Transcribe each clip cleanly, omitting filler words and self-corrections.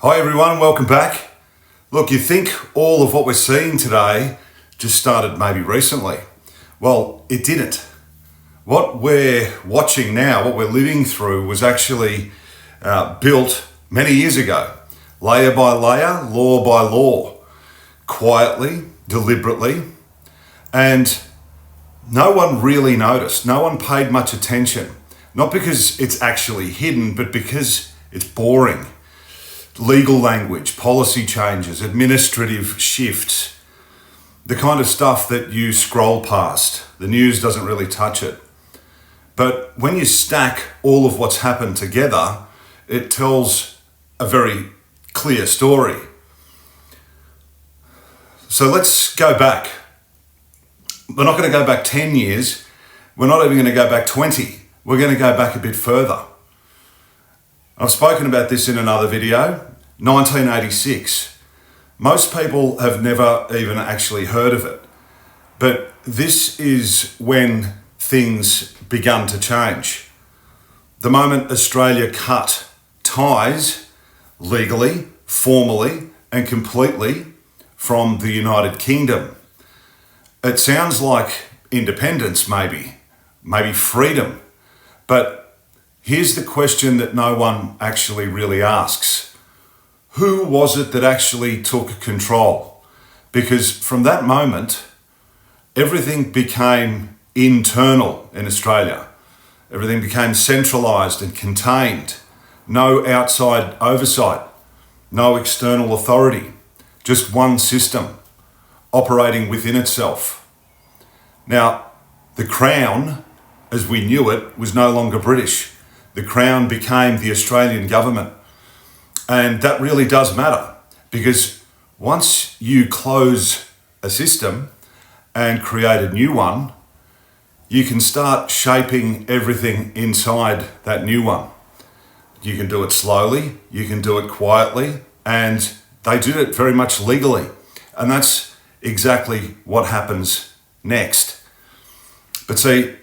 Hi everyone, welcome back. Look, you think all of what we're seeing today just started maybe recently. Well, it didn't. What we're watching now, what we're living through, was actually built many years ago, layer by layer, law by law, quietly, deliberately, and no one really noticed. No one paid much attention. Not because it's actually hidden, but because it's boring. Legal language, policy changes, administrative shifts, the kind of stuff that you scroll past. The news doesn't really touch it. But when you stack all of what's happened together, it tells a very clear story. So let's go back. We're not going to go back 10 years. We're not even going to go back 20. We're going to go back a bit further. I've spoken about this in another video. 1986. Most people have never even actually heard of it. But this is when things began to change. The moment Australia cut ties legally, formally, and completely from the United Kingdom. It sounds like independence, maybe freedom. But here's the question that no one actually really asks. Who was it that actually took control? Because from that moment, everything became internal in Australia. Everything became centralised and contained. No outside oversight, no external authority, just one system operating within itself. Now, the Crown, as we knew it, was no longer British. The Crown became the Australian government. And that really does matter, because once you close a system and create a new one, you can start shaping everything inside that new one. You can do it slowly, you can do it quietly, and they did it very much legally. And that's exactly what happens next. But see,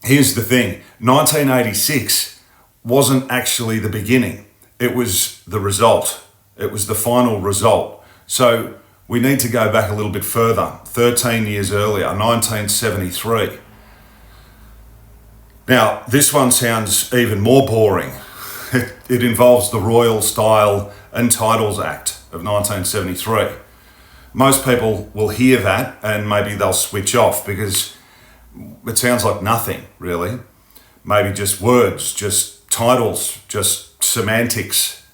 here's the thing, 1986 wasn't actually the beginning. It was the result. It was the final result. So we need to go back a little bit further, 13 years earlier, 1973. Now, this one sounds even more boring. It involves the Royal Style and Titles Act of 1973. Most people will hear that and maybe they'll switch off because it sounds like nothing, really. Maybe just words, just titles, just semantics,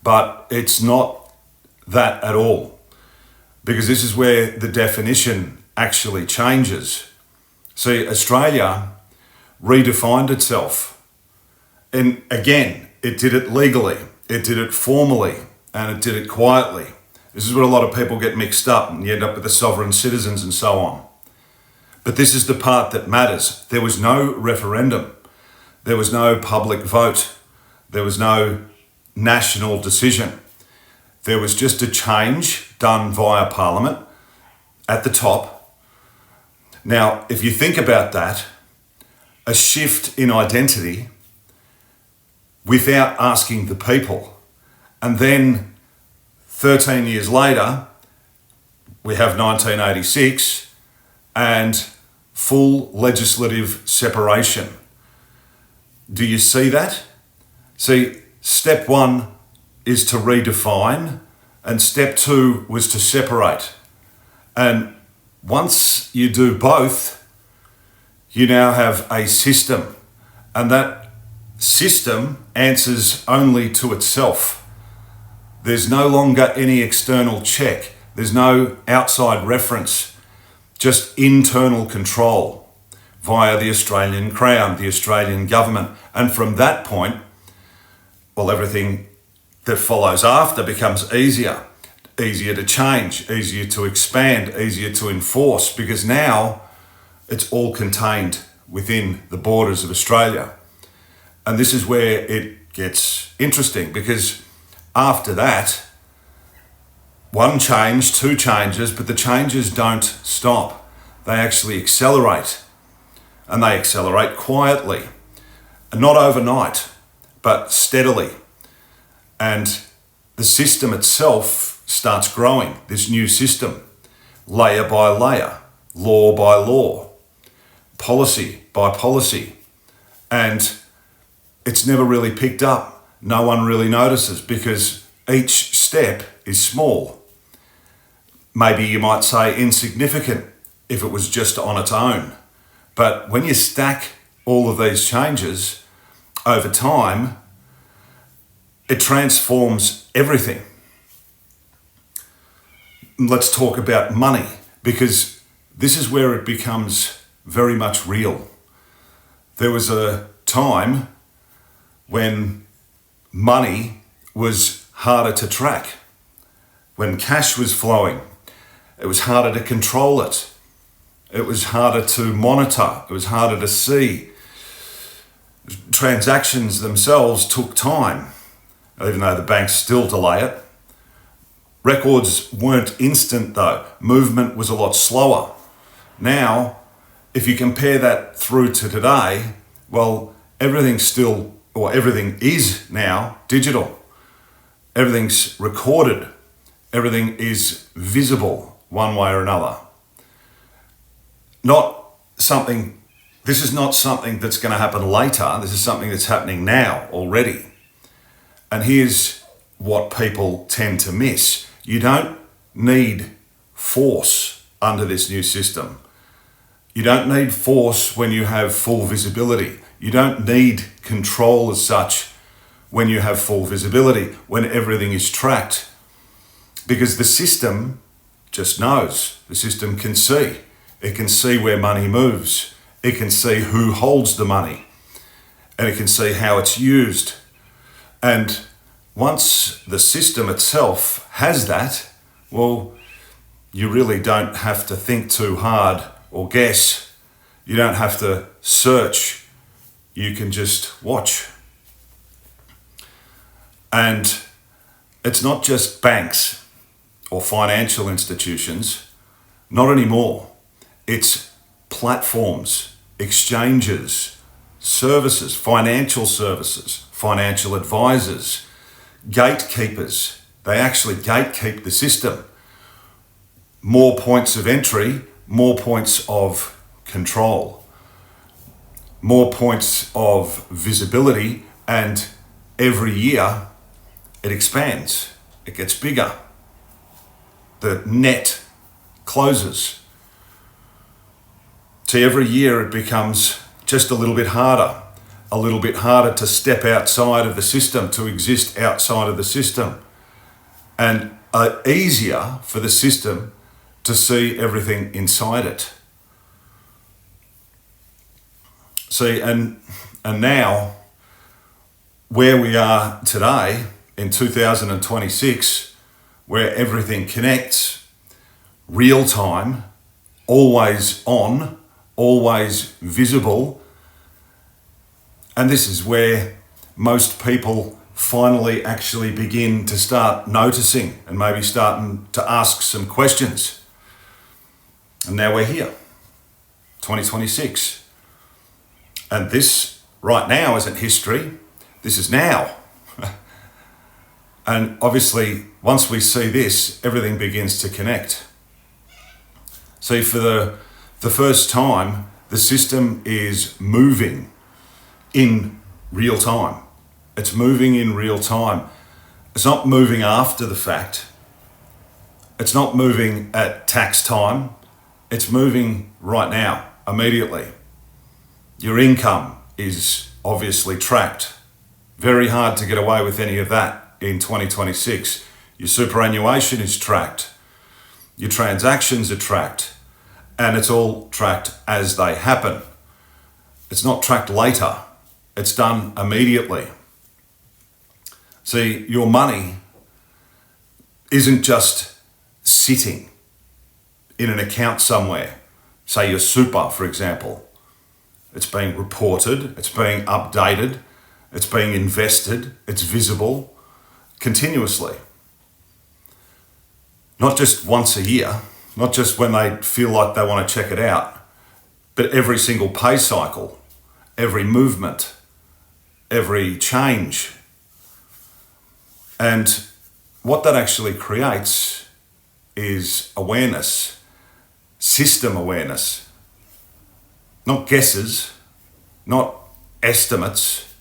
but it's not that at all, because this is where the definition actually changes. See, Australia redefined itself, and again, it did it legally, it did it formally, and it did it quietly. This is where a lot of people get mixed up and you end up with the sovereign citizens and so on. But this is the part that matters. There was no referendum, there was no public vote. There was no national decision. There was just a change done via Parliament at the top. Now, if you think about that, a shift in identity without asking the people. And then 13 years later, we have 1986 and full legislative separation. Do you see that? See, step one is to redefine, and step two was to separate. And once you do both, you now have a system, and that system answers only to itself. There's no longer any external check. There's no outside reference, just internal control via the Australian Crown, the Australian government. And from that point, well, everything that follows after becomes easier to change, easier to expand, easier to enforce, because now it's all contained within the borders of Australia. And this is where it gets interesting, because after that, one change, two changes, but the changes don't stop. They actually accelerate, and they accelerate quietly, and not overnight, but steadily. And the system itself starts growing, this new system, layer by layer, law by law, policy by policy. And it's never really picked up. No one really notices because each step is small. Maybe you might say insignificant if it was just on its own. But when you stack all of these changes over time, it transforms everything. Let's talk about money, because this is where it becomes very much real. There was a time when money was harder to track, when cash was flowing. It was harder to control it. It was harder to monitor. It was harder to see. Transactions themselves took time, even though the banks still delay it. Records weren't instant though. Movement was a lot slower. Now, if you compare that through to today, well, everything is now digital. Everything's recorded. Everything is visible one way or another. This is not something that's going to happen later. This is something that's happening now already. And here's what people tend to miss. You don't need force under this new system. You don't need force when you have full visibility. You don't need control as such when you have full visibility, when everything is tracked. Because the system just knows. The system can see. It can see where money moves. It can see who holds the money. And it can see how it's used. And once the system itself has that, well, you really don't have to think too hard or guess. You don't have to search. You can just watch. And it's not just banks or financial institutions, not anymore. It's platforms, exchanges, services, financial advisors, gatekeepers. They actually gatekeep the system. More points of entry, more points of control, more points of visibility, and every year it expands, it gets bigger. The net closes. So every year it becomes just a little bit harder to step outside of the system, to exist outside of the system, and easier for the system to see everything inside it. See, and now where we are today in 2026, where everything connects, real time, always on, always visible. And this is where most people finally actually begin to start noticing and maybe starting to ask some questions. And now we're here, 2026. And this right now isn't history, this is now. And obviously, once we see this, everything begins to connect. See, for the first time, the system is moving in real time. It's moving in real time. It's not moving after the fact. It's not moving at tax time. It's moving right now, immediately. Your income is obviously tracked. Very hard to get away with any of that in 2026. Your superannuation is tracked. Your transactions are tracked. And it's all tracked as they happen. It's not tracked later. It's done immediately. See, your money isn't just sitting in an account somewhere. Say your super, for example. It's being reported, it's being updated, it's being invested, it's visible continuously. Not just once a year, not just when they feel like they want to check it out, but every single pay cycle, every movement, every change. And what that actually creates is awareness, system awareness, not guesses, not estimates,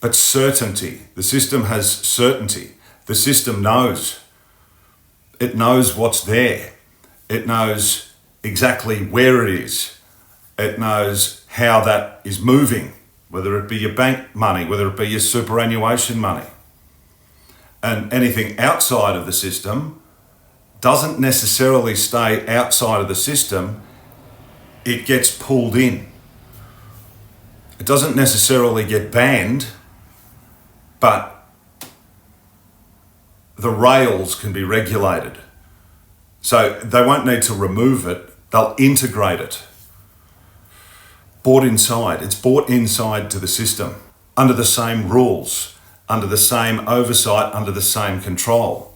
but certainty. The system has certainty. The system knows. It knows what's there. It knows exactly where it is. It knows how that is moving, whether it be your bank money, whether it be your superannuation money. And anything outside of the system doesn't necessarily stay outside of the system. It gets pulled in. It doesn't necessarily get banned, but the rails can be regulated. So they won't need to remove it, they'll integrate it. Brought inside, it's brought inside to the system, under the same rules, under the same oversight, under the same control.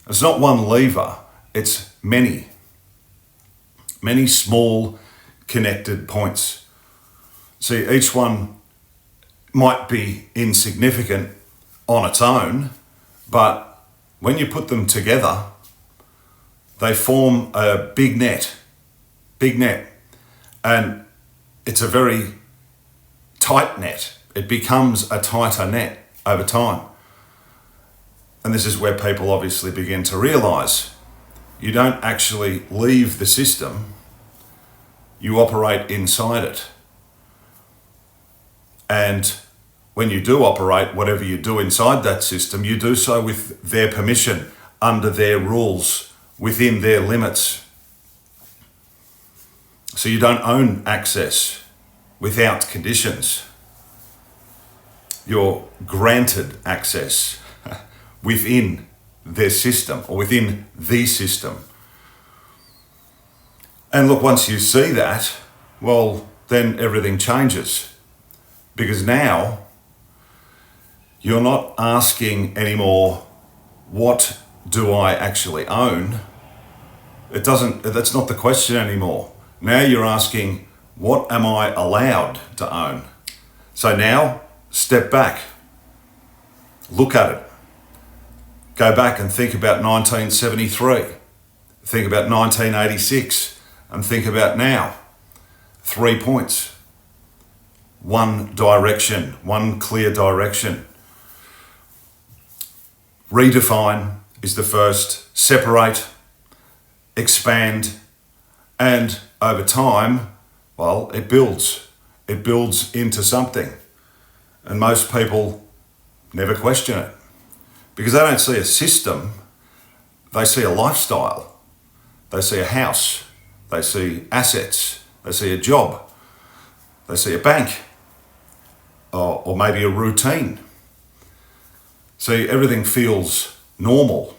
It's not one lever, it's many small connected points. See, each one might be insignificant on its own, but when you put them together, they form a big net, and it's a very tight net. It becomes a tighter net over time. And this is where people obviously begin to realise you don't actually leave the system, you operate inside it. And when you do operate, whatever you do inside that system, you do so with their permission, under their rules, within their limits. So you don't own access without conditions. You're granted access within their system or within the system. And look, once you see that, well, then everything changes. Because now you're not asking anymore, what do I actually own? That's not the question anymore. Now you're asking, what am I allowed to own? So now, step back, look at it. Go back and think about 1973, think about 1986, and think about now. 3 points, one direction, one clear direction. Redefine is the first. Separate, expand, and over time, well, it builds. It builds into something. And most people never question it because they don't see a system, they see a lifestyle, they see a house, they see assets, they see a job, they see a bank, or maybe a routine. See, everything feels normal,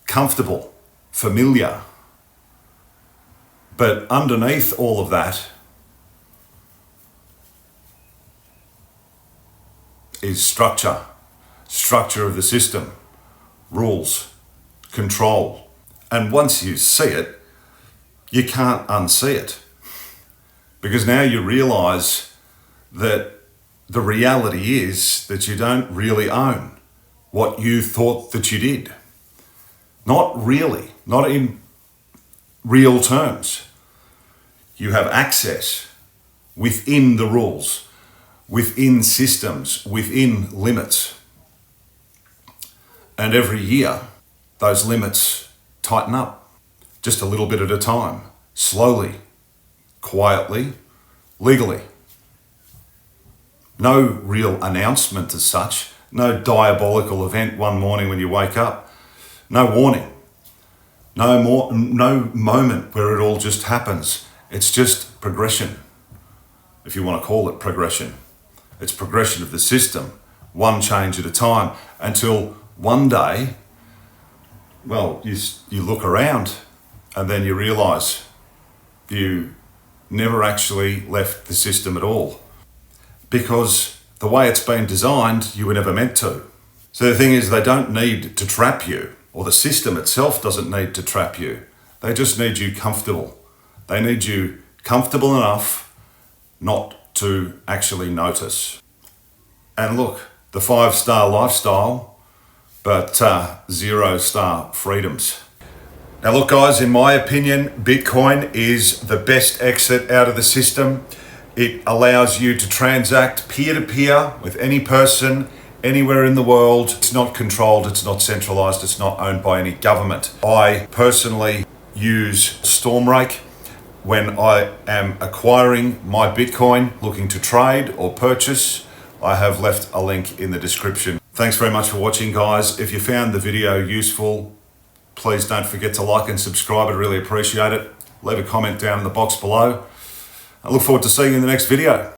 comfortable, familiar. But underneath all of that is structure of the system, rules, control. And once you see it, you can't unsee it. Because now you realise that the reality is that you don't really own what you thought that you did. Not really, not in real terms. You have access within the rules, within systems, within limits. And every year, those limits tighten up, just a little bit at a time, slowly, quietly, legally. No real announcement as such, no diabolical event one morning when you wake up, no warning, no moment where it all just happens. It's just progression, if you want to call it progression. It's progression of the system, one change at a time, until one day, well, you look around and then you realise you never actually left the system at all. Because the way it's been designed, you were never meant to. So the thing is, they don't need to trap you, or the system itself doesn't need to trap you. They just need you comfortable. They need you comfortable enough not to actually notice. And look, the 5-star lifestyle, but 0-star freedoms. Now look guys, in my opinion, Bitcoin is the best exit out of the system. It allows you to transact peer-to-peer with any person, anywhere in the world. It's not controlled, it's not centralized, it's not owned by any government. I personally use Stormrake when I am acquiring my Bitcoin, looking to trade or purchase. I have left a link in the description. Thanks very much for watching guys. If you found the video useful, please don't forget to like and subscribe. I'd really appreciate it. Leave a comment down in the box below. I look forward to seeing you in the next video.